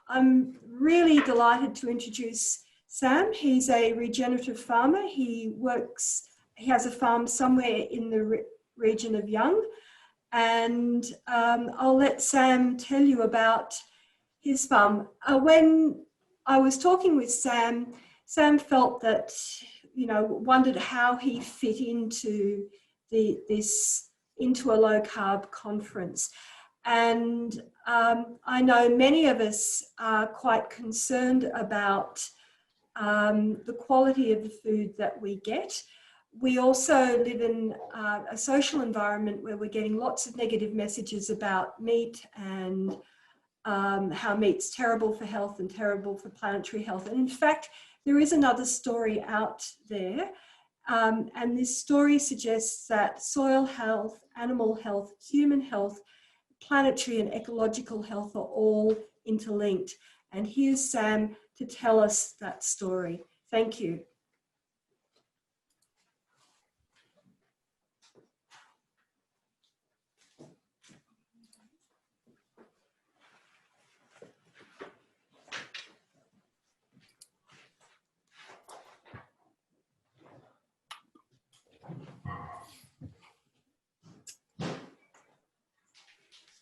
I'm really delighted to introduce Sam. He's a regenerative farmer. He has a farm somewhere in the region of Young, and I'll let Sam tell you about his farm. When I was talking with Sam, Sam felt that, wondered how he fit into into a low carb conference. And I know many of us are quite concerned about the quality of the food that we get. We also live in a social environment where we're getting lots of negative messages about meat and how meat's terrible for health and terrible for planetary health. And in fact, there is another story out there. And this story suggests that soil health, animal health, human health, planetary and ecological health are all interlinked. And here's Sam to tell us that story. Thank you.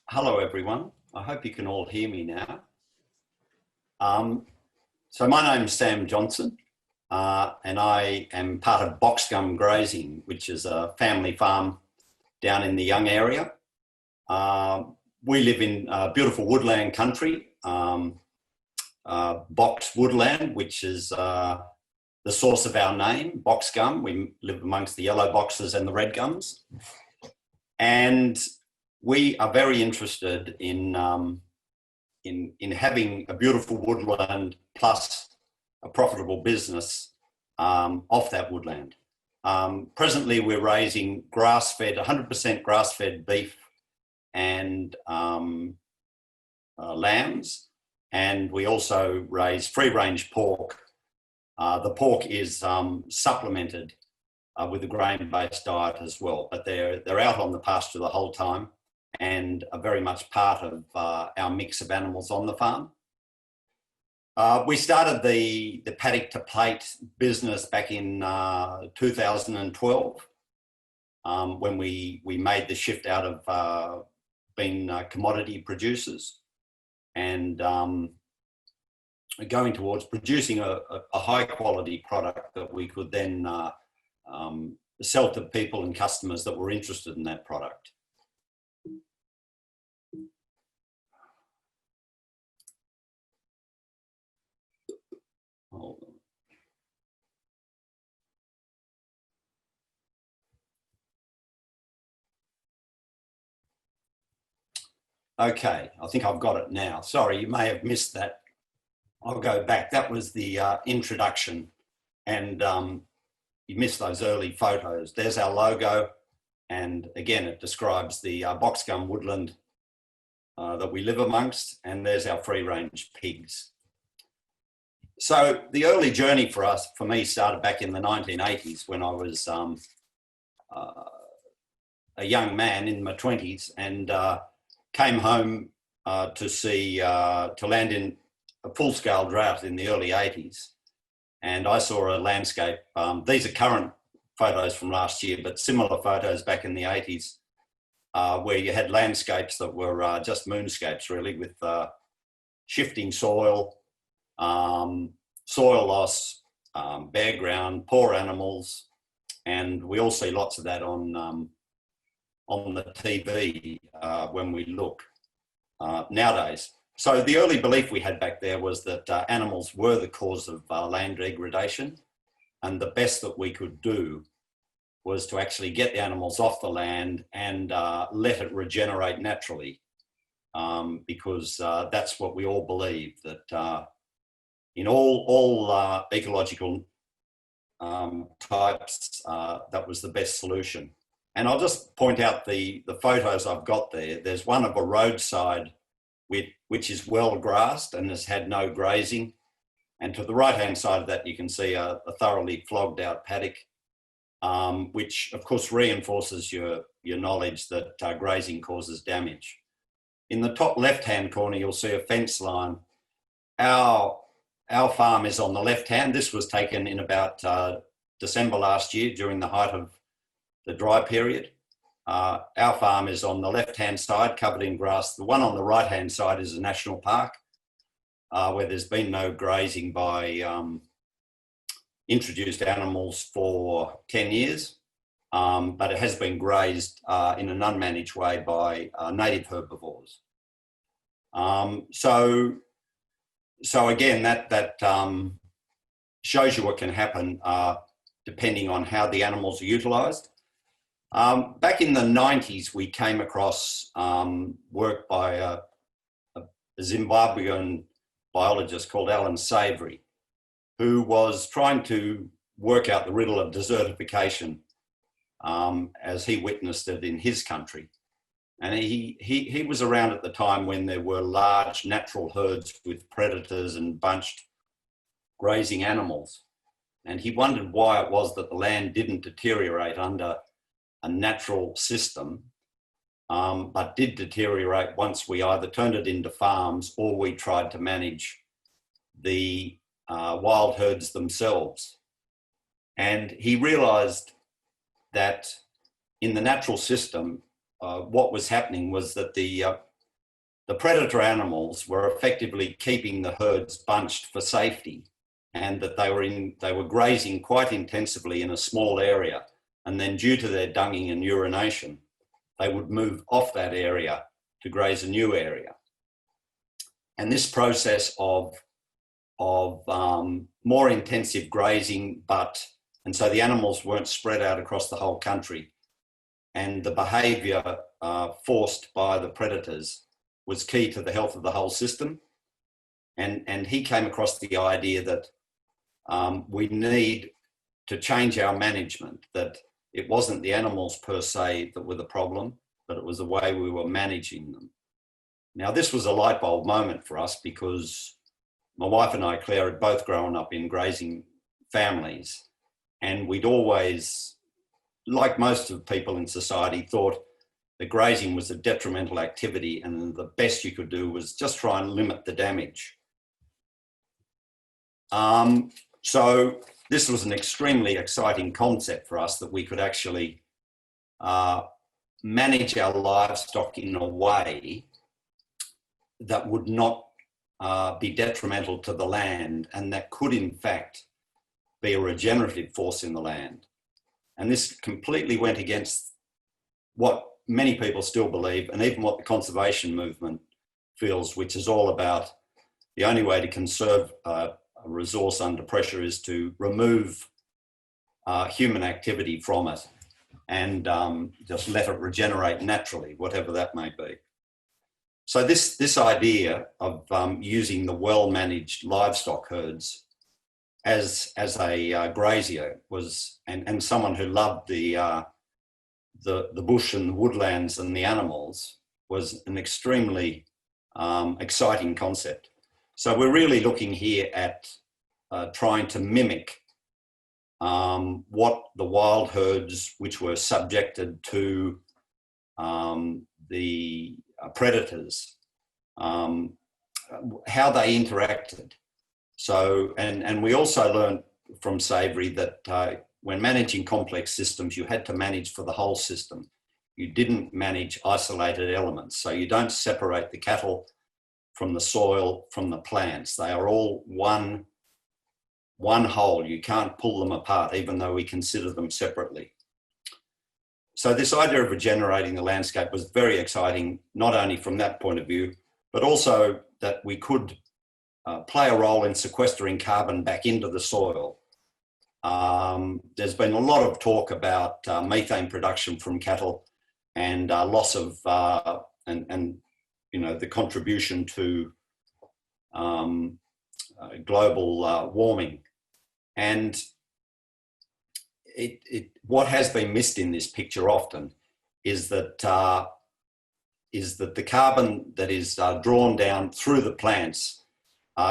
Hello, everyone. I hope you can all hear me now. So my name's Sam Johnson, and I am part of Box Gum Grazing, which is a family farm down in the Young area. We live in beautiful woodland country, box woodland, which is the source of our name, Box Gum. We live amongst the yellow boxes and the red gums. And we are very interested in having a beautiful woodland plus a profitable business off that woodland. Presently, we're raising grass-fed, 100% grass-fed beef and lambs, and we also raise free-range pork. The pork is supplemented with a grain-based diet as well, but they're out on the pasture the whole time and are very much part of our mix of animals on the farm. We started the paddock to plate business back in 2012 when we made the shift out of being commodity producers and going towards producing a high quality product that we could then sell to people and customers that were interested in that product. Hold on. Okay, I think I've got it now. Sorry, you may have missed that. I'll go back. That was the introduction, and you missed those early photos. There's our logo, and again, it describes the box gum woodland that we live amongst, and there's our free-range pigs. So the early journey for me, started back in the 1980s when I was a young man in my 20s and came home to land in a full-scale drought in the early 80s. And I saw a landscape. These are current photos from last year, but similar photos back in the 80s where you had landscapes that were just moonscapes, really, with shifting soil, soil loss, bare ground, poor animals, and we all see lots of that on the TV when we look nowadays. So the early belief we had back there was that animals were the cause of land degradation, and the best that we could do was to actually get the animals off the land and let it regenerate naturally, because that's what we all believe, that in all ecological types, that was the best solution. And I'll just point out the photos I've got there. There's one of a roadside which is well grassed and has had no grazing. And to the right-hand side of that, you can see a thoroughly flogged out paddock, which of course reinforces your knowledge that grazing causes damage. In the top left-hand corner, you'll see a fence line, our farm is on the left hand. This was taken in about December last year during the height of the dry period. Our farm is on the left-hand side, covered in grass. The one on the right-hand side is a national park where there's been no grazing by introduced animals for 10 years, but it has been grazed in an unmanaged way by native herbivores. So again, that shows you what can happen depending on how the animals are utilised. Back in the 90s, we came across work by a Zimbabwean biologist called Alan Savory, who was trying to work out the riddle of desertification as he witnessed it in his country. And he was around at the time when there were large natural herds with predators and bunched grazing animals. And he wondered why it was that the land didn't deteriorate under a natural system, but did deteriorate once we either turned it into farms or we tried to manage the wild herds themselves. And he realised that in the natural system, what was happening was that the predator animals were effectively keeping the herds bunched for safety, and that they were grazing quite intensively in a small area, and then due to their dunging and urination, they would move off that area to graze a new area. And this process of more intensive grazing, and so the animals weren't spread out across the whole country, and the behaviour forced by the predators was key to the health of the whole system. And he came across the idea that we need to change our management, that it wasn't the animals per se that were the problem, but it was the way we were managing them. Now, this was a light bulb moment for us because my wife and I, Claire, had both grown up in grazing families, and we'd always, like most of the people in society, thought that grazing was a detrimental activity and the best you could do was just try and limit the damage. So this was an extremely exciting concept for us, that we could actually manage our livestock in a way that would not be detrimental to the land, and that could in fact be a regenerative force in the land. And this completely went against what many people still believe, and even what the conservation movement feels, which is all about the only way to conserve a resource under pressure is to remove human activity from it and just let it regenerate naturally, whatever that may be. So this idea of using the well-managed livestock herds as a grazier was, and someone who loved the bush and the woodlands and the animals, was an extremely exciting concept. So we're really looking here at trying to mimic what the wild herds, which were subjected to the predators, how they interacted. So, and we also learned from Savory that when managing complex systems, you had to manage for the whole system. You didn't manage isolated elements. So you don't separate the cattle from the soil, from the plants. They are all one whole. You can't pull them apart, even though we consider them separately. So this idea of regenerating the landscape was very exciting, not only from that point of view, but also that we could play a role in sequestering carbon back into the soil. There's been a lot of talk about methane production from cattle and loss of, and you know, the contribution to global warming. And what has been missed in this picture often is that the carbon that is drawn down through the plants,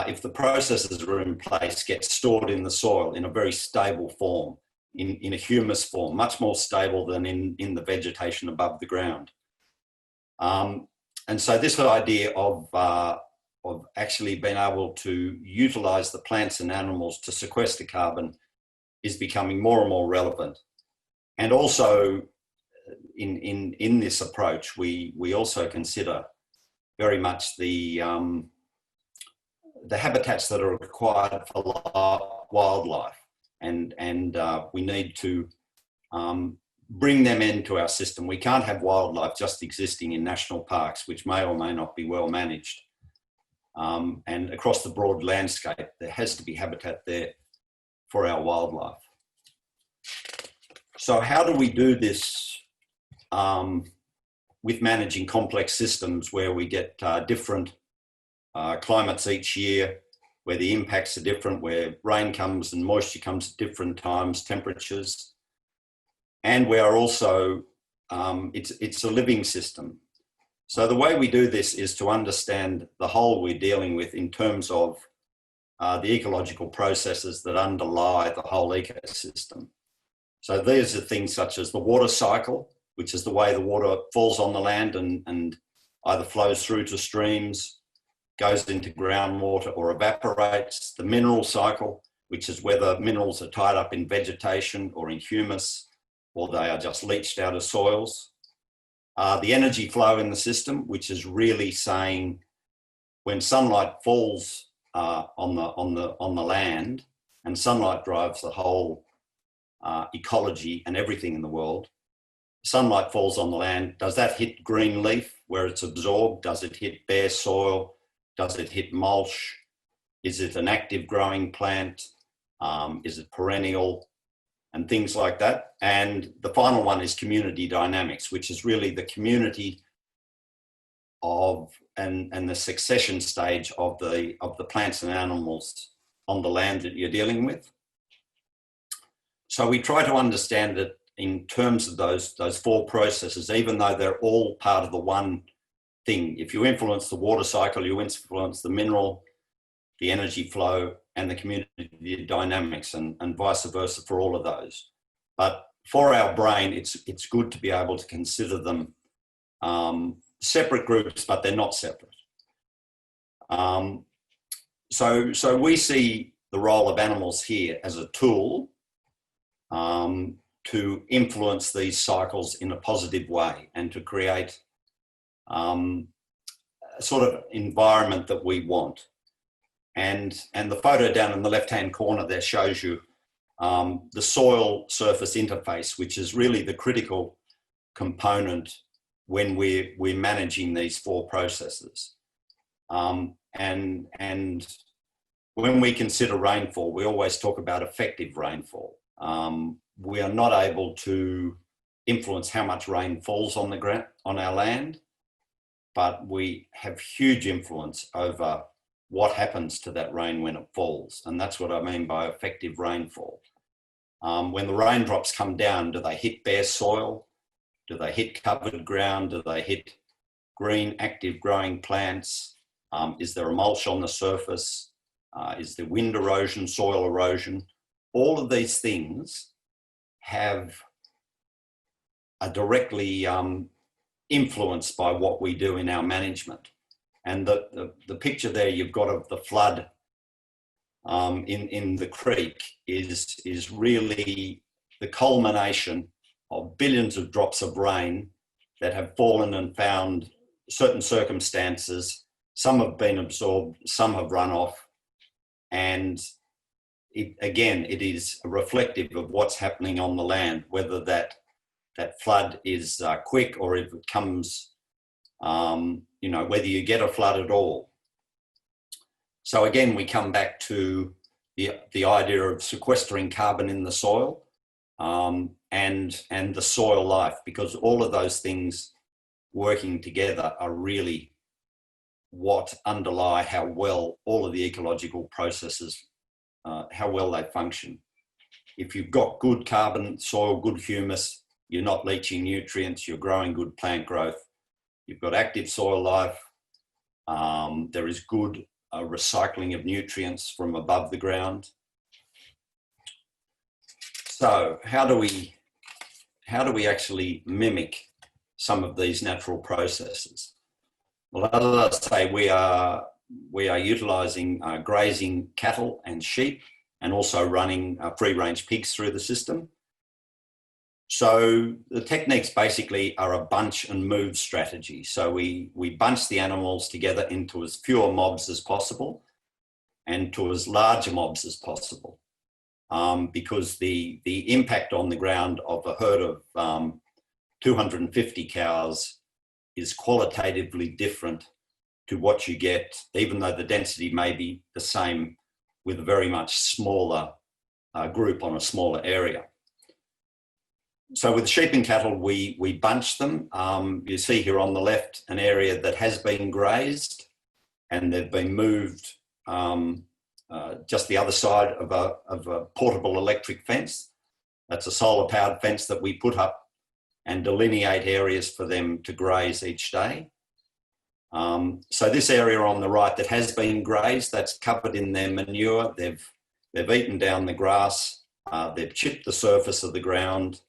if the processes are in place, gets stored in the soil in a very stable form, in a humus form, much more stable than in the vegetation above the ground. And so this idea of actually being able to utilize the plants and animals to sequester carbon is becoming more and more relevant. And also in this approach, we also consider very much the habitats that are required for wildlife, and we need to bring them into our system. We can't have wildlife just existing in national parks, which may or may not be well managed. And across the broad landscape, there has to be habitat there for our wildlife. So how do we do this with managing complex systems where we get different climates each year, where the impacts are different, where rain comes and moisture comes at different times, temperatures, and we are also, it's a living system. So the way we do this is to understand the whole we're dealing with in terms of the ecological processes that underlie the whole ecosystem. So these are things such as the water cycle, which is the way the water falls on the land and either flows through to streams, goes into groundwater or evaporates. The mineral cycle, which is whether minerals are tied up in vegetation or in humus, or they are just leached out of soils. The energy flow in the system, which is really saying when sunlight falls on the land, and sunlight drives the whole ecology and everything in the world. Sunlight falls on the land. Does that hit green leaf where it's absorbed? Does it hit bare soil? Does it hit mulch? Is it an active growing plant? Is it perennial? And things like that. And the final one is community dynamics, which is really the community of and the succession stage of the plants and animals on the land that you're dealing with. So we try to understand it in terms of those four processes, even though they're all part of the one thing. If you influence the water cycle, you influence the mineral, the energy flow, and the community dynamics, and vice versa for all of those. But for our brain, it's good to be able to consider them separate groups, but they're not separate. So we see the role of animals here as a tool to influence these cycles in a positive way and to create a sort of environment that we want. And the photo down in the left-hand corner there shows you the soil surface interface, which is really the critical component when we're managing these four processes. And when we consider rainfall, we always talk about effective rainfall. We are not able to influence how much rain falls on the ground, on our land, but we have huge influence over what happens to that rain when it falls. And that's what I mean by effective rainfall. When the raindrops come down, do they hit bare soil? Do they hit covered ground? Do they hit green, active growing plants? Is there a mulch on the surface? Is there wind erosion, soil erosion? All of these things are directly influenced by what we do in our management. And the picture there you've got of the flood in the creek is really the culmination of billions of drops of rain that have fallen and found certain circumstances. Some have been absorbed, some have run off. And it is reflective of what's happening on the land, whether that flood is quick or if it comes, whether you get a flood at all. So again, we come back to the idea of sequestering carbon in the soil and the soil life, because all of those things working together are really what underlie how well all of the ecological processes, how well they function. If you've got good carbon, soil, good humus, you're not leaching nutrients, you're growing good plant growth, you've got active soil life, there is good recycling of nutrients from above the ground. So how do we actually mimic some of these natural processes? Well, as I say, we are we are utilising grazing cattle and sheep, and also running free-range pigs through the system. So the techniques basically are a bunch and move strategy. So we bunch the animals together into as fewer mobs as possible and to as larger mobs as possible, because the impact on the ground of a herd of 250 cows is qualitatively different to what you get, even though the density may be the same with a very much smaller group on a smaller area. So with sheep and cattle, we bunch them. You see here on the left an area that has been grazed, and they've been moved just the other side of a portable electric fence. That's a solar powered fence that we put up and delineate areas for them to graze each day. So this area on the right that has been grazed, that's covered in their manure. They've eaten down the grass. They've chipped the surface of the ground.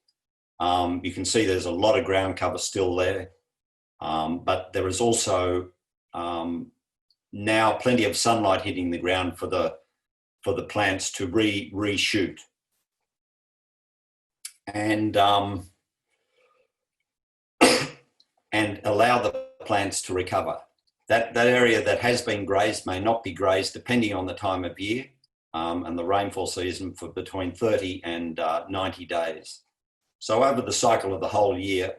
You can see there's a lot of ground cover still there, but there is also now plenty of sunlight hitting the ground for the plants to reshoot. And and allow the plants to recover. That area that has been grazed may not be grazed depending on the time of year and the rainfall season for between 30 and 90 days. So over the cycle of the whole year,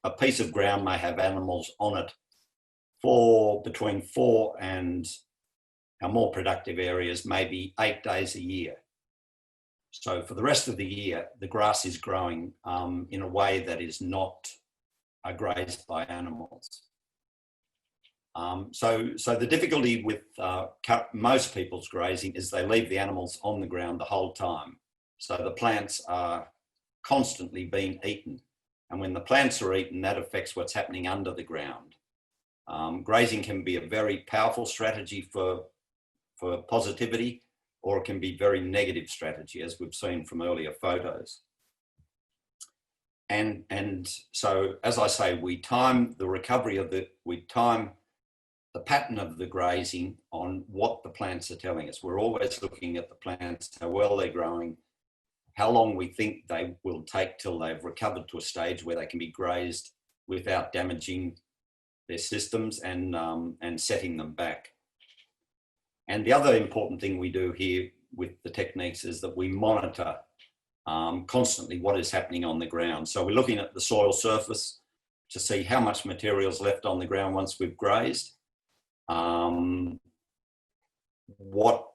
a piece of ground may have animals on it for between 4 and our more productive areas, maybe 8 days a year. So for the rest of the year, the grass is growing in a way that is not grazed by animals. So the difficulty with most people's grazing is they leave the animals on the ground the whole time. So the plants are constantly being eaten. And when the plants are eaten, that affects what's happening under the ground. Grazing can be a very powerful strategy for positivity, or it can be very negative strategy, as we've seen from earlier photos. And so, as I say, we time the recovery of we time the pattern of the grazing on what the plants are telling us. We're always looking at the plants, how well they're growing, how long we think they will take till they've recovered to a stage where they can be grazed without damaging their systems and setting them back. And the other important thing we do here with the techniques is that we monitor constantly what is happening on the ground. So we're looking at the soil surface to see how much material is left on the ground once we've grazed. What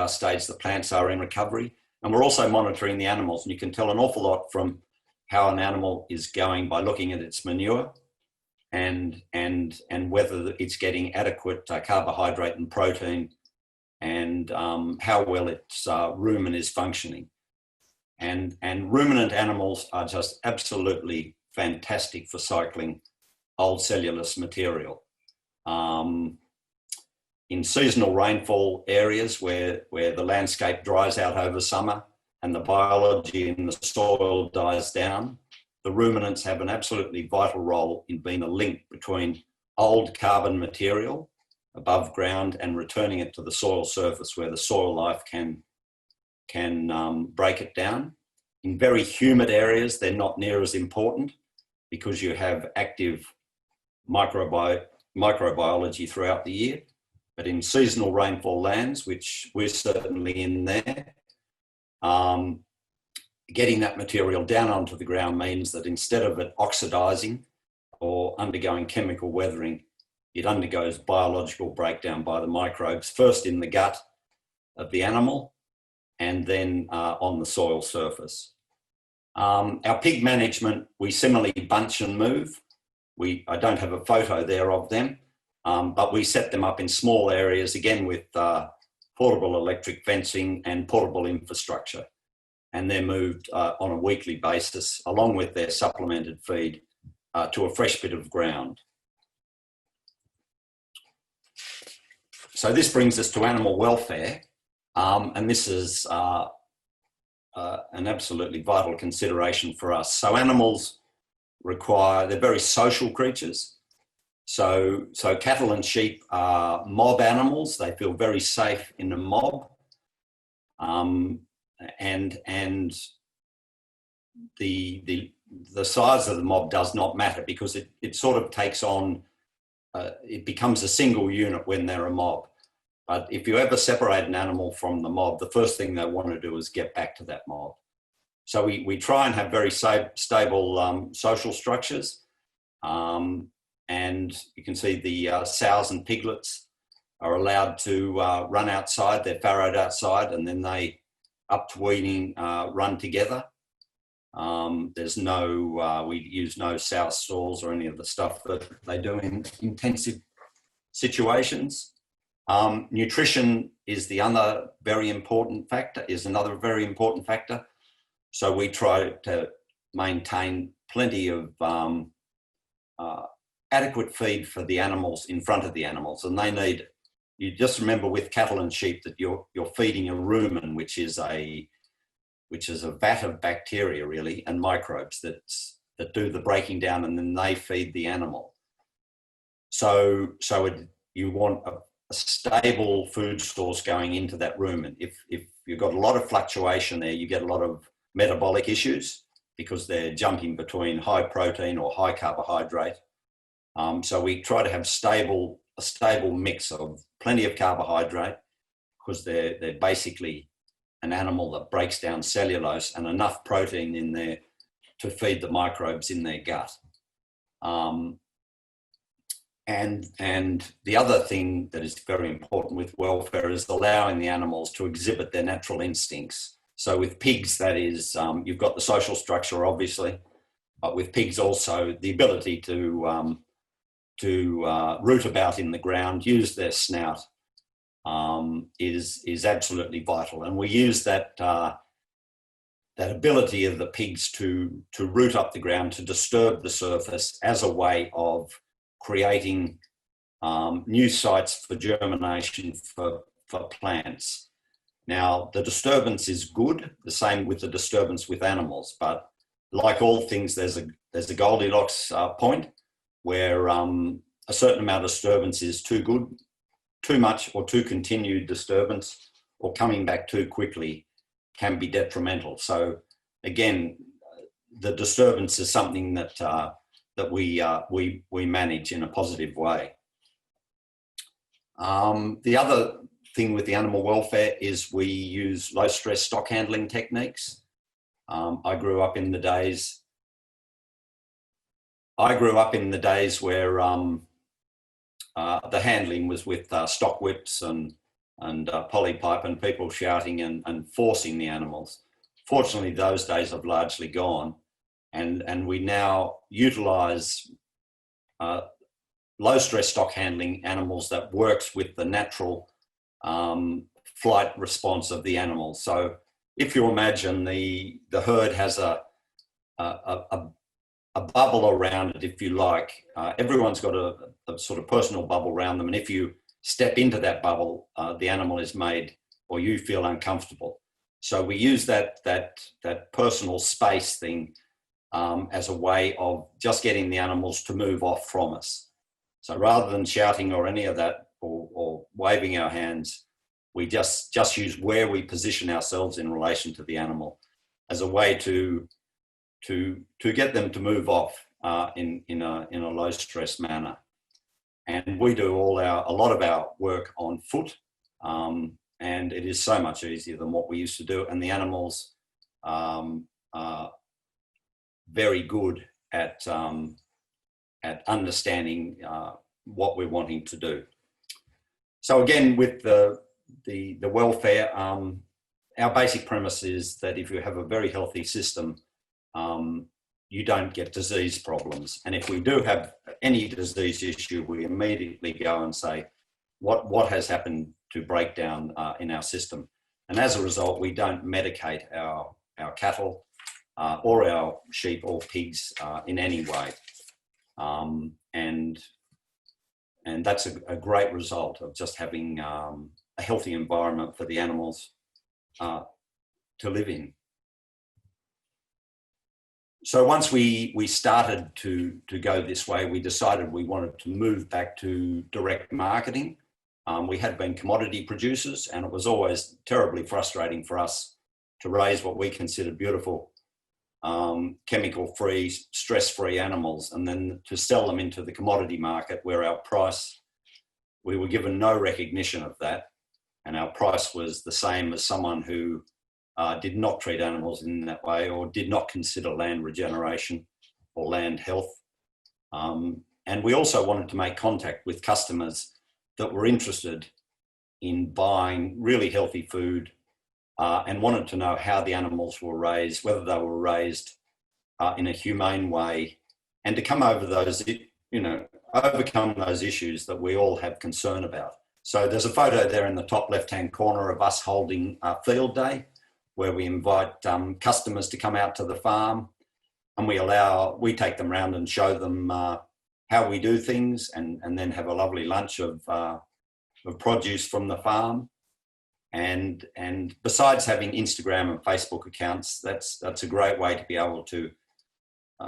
stage the plants are in recovery. And we're also monitoring the animals, and you can tell an awful lot from how an animal is going by looking at its manure and whether it's getting adequate carbohydrate and protein, and how well its rumen is functioning. And ruminant animals are just absolutely fantastic for cycling old cellulose material. In seasonal rainfall areas where the landscape dries out over summer and the biology in the soil dies down, the ruminants have an absolutely vital role in being a link between old carbon material above ground and returning it to the soil surface where the soil life can break it down. In very humid areas, they're not near as important because you have active microbiology throughout the year. But in seasonal rainfall lands, which we're certainly in there, getting that material down onto the ground means that instead of it oxidizing or undergoing chemical weathering, it undergoes biological breakdown by the microbes, first in the gut of the animal and then on the soil surface. Our pig management, we similarly bunch and move. I don't have a photo there of them, but we set them up in small areas, again with portable electric fencing and portable infrastructure. And they're moved on a weekly basis, along with their supplemented feed, to a fresh bit of ground. So this brings us to animal welfare, and this is an absolutely vital consideration for us. So animals they're very social creatures. So cattle and sheep are mob animals. They feel very safe in a mob. And the size of the mob does not matter, because it sort of takes on, it becomes a single unit when they're a mob. But if you ever separate an animal from the mob, the first thing they want to do is get back to that mob. So we try and have very stable social structures. And you can see the sows and piglets are allowed to run outside. They're farrowed outside, and then they, up to weaning, run together. There's no, we use no sow stalls or any of the stuff that they do in intensive situations. Nutrition is the other very important factor, So we try to maintain plenty of adequate feed for the animals in front of the animals, and they need it. You just remember with cattle and sheep that you're feeding a rumen, which is a vat of bacteria really, and microbes that do the breaking down, and then they feed the animal. So you want a stable food source going into that rumen. If you've got a lot of fluctuation there, you get a lot of metabolic issues, because they're jumping between high protein or high carbohydrate. So we try to have a stable mix of plenty of carbohydrate, because they're basically an animal that breaks down cellulose, and enough protein in there to feed the microbes in their gut. And the other thing that is very important with welfare is allowing the animals to exhibit their natural instincts. So with pigs, that is, you've got the social structure, obviously, but with pigs also the ability to root about in the ground, use their snout, is absolutely vital. And we use that ability of the pigs to root up the ground, to disturb the surface, as a way of creating new sites for germination for plants. Now, the disturbance is good, the same with the disturbance with animals, but like all things, there's a Goldilocks point, where a certain amount of disturbance is too good, too much or too continued disturbance, or coming back too quickly can be detrimental. So again, the disturbance is something that we manage in a positive way. The other thing with the animal welfare is we use low stress stock handling techniques. I grew up in the days where the handling was with stock whips and polypipe, and people shouting and forcing the animals. Fortunately, those days have largely gone, and we now utilise low stress stock handling animals that works with the natural flight response of the animal. So if you imagine the herd has a bubble around it, if you like, everyone's got a sort of personal bubble around them, and if you step into that bubble, the animal is made, or you feel uncomfortable. So we use that personal space thing as a way of just getting the animals to move off from us. So rather than shouting or any of that, or waving our hands, we just use where we position ourselves in relation to the animal as a way to get them to move off in a low stress manner. And we do a lot of our work on foot, and it is so much easier than what we used to do. And the animals are very good at understanding what we're wanting to do. So again, with the welfare, our basic premise is that if you have a very healthy system, you don't get disease problems. And if we do have any disease issue, we immediately go and say, what has happened to break down in our system? And as a result, we don't medicate our cattle or our sheep or pigs in any way. And that's a great result of just having a healthy environment for the animals to live in. So once we started to go this way, we decided we wanted to move back to direct marketing. We had been commodity producers, and it was always terribly frustrating for us to raise what we considered beautiful, chemical-free, stress-free animals, and then to sell them into the commodity market where our price, we were given no recognition of that, and our price was the same as someone who did not treat animals in that way or did not consider land regeneration or land health. And we also wanted to make contact with customers that were interested in buying really healthy food and wanted to know how the animals were raised, whether they were raised in a humane way, and to come over those, overcome those issues that we all have concern about. So there's a photo there in the top left-hand corner of us holding a field day where we invite customers to come out to the farm, and we take them around and show them how we do things, and then have a lovely lunch of produce from the farm. And besides having Instagram and Facebook accounts, that's a great way to be able to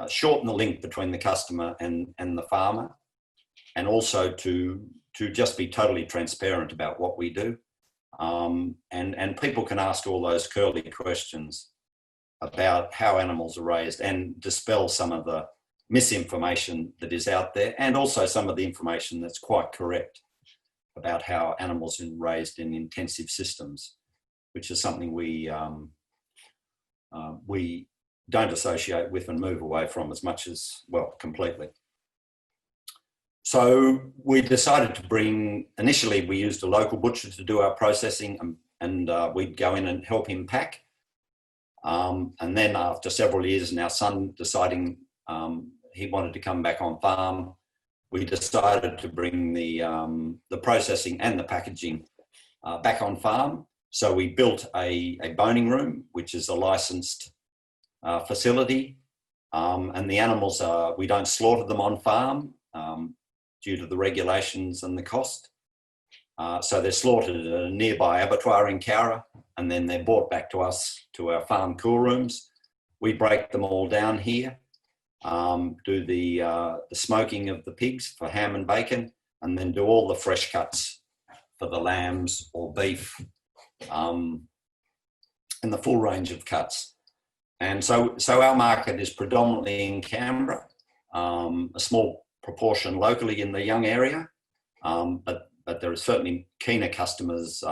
shorten the link between the customer and the farmer, and also to just be totally transparent about what we do. And people can ask all those curly questions about how animals are raised and dispel some of the misinformation that is out there, and also some of the information that's quite correct about how animals are raised in intensive systems, which is something we don't associate with and move away from as much as, well, completely. So we decided to bring, initially we used a local butcher to do our processing, and we'd go in and help him pack. And then after several years and our son deciding he wanted to come back on farm, we decided to bring the processing and the packaging back on farm. So we built a boning room, which is a licensed facility. And the animals we don't slaughter them on farm due to the regulations and the cost. So they're slaughtered at a nearby abattoir in Cowra, and then they're brought back to us, to our farm cool rooms. We break them all down here, do the smoking of the pigs for ham and bacon, and then do all the fresh cuts for the lambs or beef, and the full range of cuts. And so our market is predominantly in Canberra, a small proportion locally in the Young area, but there are certainly keener customers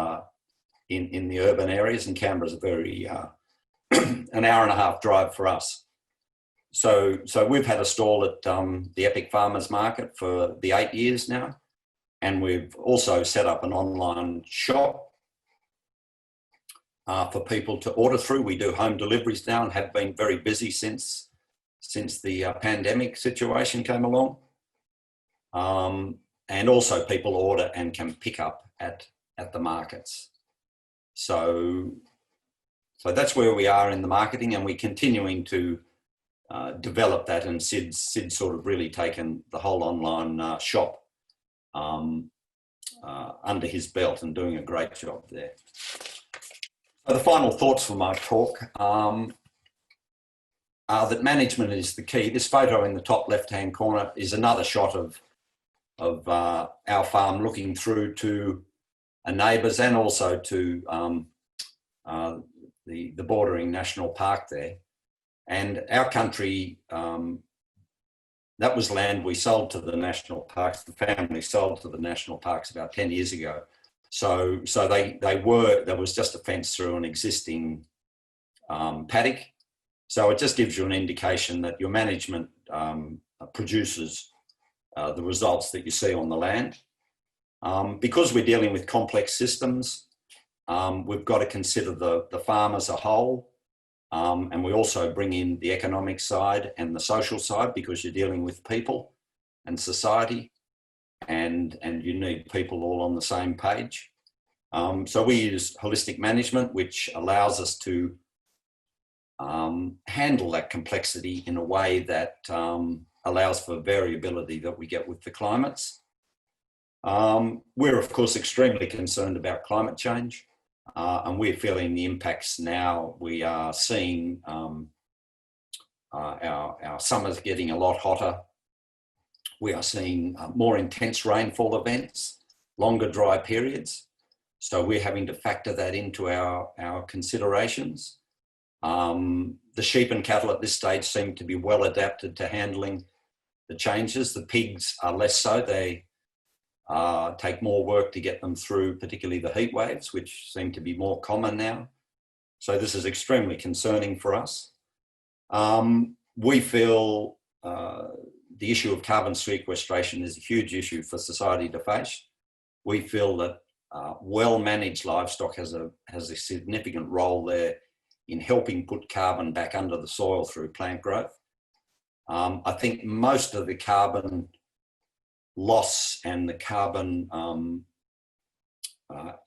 in the urban areas, and Canberra's a very an hour and a half drive for us. So we've had a stall at the Epic Farmers Market for the 8 years now, and we've also set up an online shop for people to order through. We do home deliveries now and have been very busy since the pandemic situation came along. And also people order and can pick up at the markets. So that's where we are in the marketing, and we're continuing to develop that, and Sid's sort of really taken the whole online shop under his belt and doing a great job there. So the final thoughts for my talk are that management is the key. This photo in the top left-hand corner is another shot of our farm looking through to a neighbour's and also to the bordering national park there. And our country, that was land we sold to the national parks. The family sold to the national parks about 10 years ago. So there was just a fence through an existing paddock. So it just gives you an indication that your management produces the results that you see on the land. Because we're dealing with complex systems, we've got to consider the farm as a whole, and we also bring in the economic side and the social side, because you're dealing with people and society, and you need people all on the same page. So we use holistic management, which allows us to handle that complexity in a way that allows for variability that we get with the climates. We're of course extremely concerned about climate change, and we're feeling the impacts now. We are seeing Our summer's getting a lot hotter. We are seeing more intense rainfall events, longer dry periods. So we're having to factor that into our considerations. The sheep and cattle at this stage seem to be well adapted to handling the changes. The pigs are less so. They take more work to get them through, particularly the heat waves, which seem to be more common now. So this is extremely concerning for us. We feel the issue of carbon sequestration is a huge issue for society to face. We feel that well-managed livestock has a significant role there in helping put carbon back under the soil through plant growth. I think most of the carbon loss and the carbon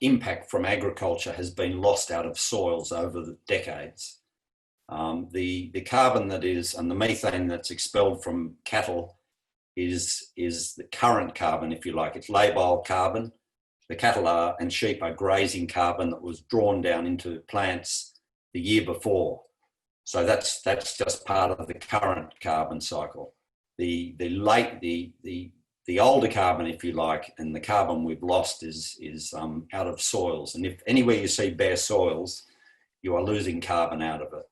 impact from agriculture has been lost out of soils over the decades. The carbon that is, and the methane that's expelled from cattle is the current carbon, if you like. It's labile carbon. The cattle and sheep are grazing carbon that was drawn down into plants the year before. So that's just part of the current carbon cycle. The older carbon, if you like, and the carbon we've lost is out of soils. And if anywhere you see bare soils, you are losing carbon out of it.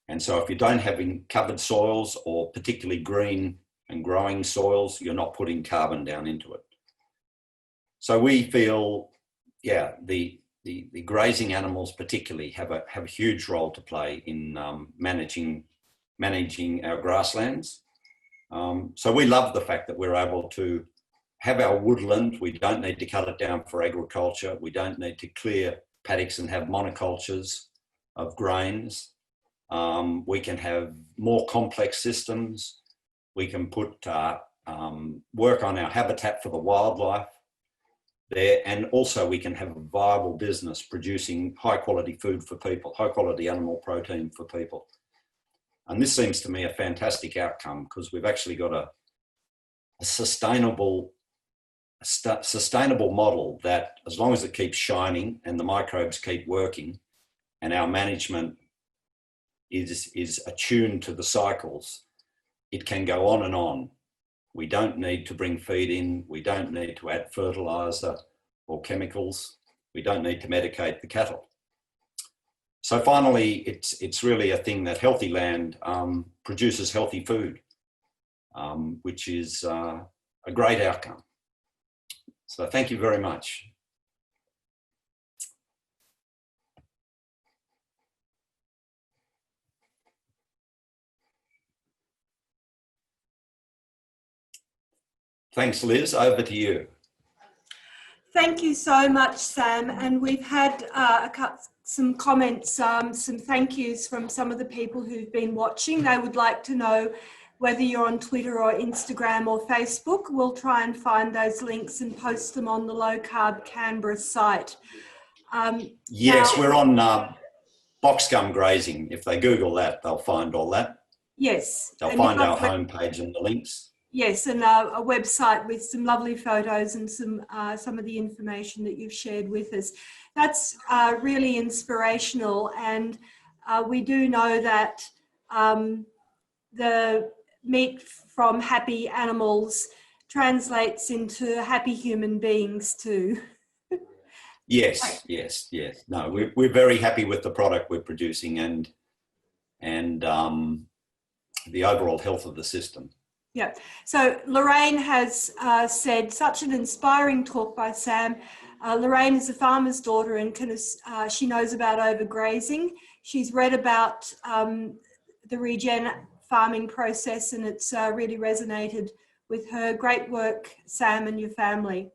And so if you don't have covered soils or particularly green and growing soils, you're not putting carbon down into it. So we feel, yeah, the grazing animals particularly have a huge role to play in managing our grasslands. So we love the fact that we're able to have our woodland. We don't need to cut it down for agriculture. We don't need to clear paddocks and have monocultures of grains. We can have more complex systems. We can put work on our habitat for the wildlife there, and also we can have a viable business producing high quality food for people, high quality animal protein for people. And this seems to me a fantastic outcome because we've actually got a sustainable model that, as long as it keeps shining and the microbes keep working and our management is attuned to the cycles, it can go on and on. We don't need to bring feed in. We don't need to add fertiliser or chemicals. We don't need to medicate the cattle. So finally, it's really a thing that healthy land produces healthy food, which is a great outcome. So thank you very much. Thanks, Liz. Over to you. Thank you so much, Sam. And we've had some comments, some thank yous from some of the people who've been watching. They would like to know whether you're on Twitter or Instagram or Facebook. We'll try and find those links and post them on the Low Carb Canberra site. Yes, we're on Box Gum Grazing. If they Google that, they'll find all that. Yes. They'll find our homepage and the links. Yes, and a website with some lovely photos and some of the information that you've shared with us. That's really inspirational, and we do know that the meat from happy animals translates into happy human beings too. Yes. No, we're very happy with the product we're producing and the overall health of the system. Yeah. So Lorraine has said, such an inspiring talk by Sam. Lorraine is a farmer's daughter and she knows about overgrazing. She's read about the regen farming process, and it's really resonated with her. Great work, Sam, and your family.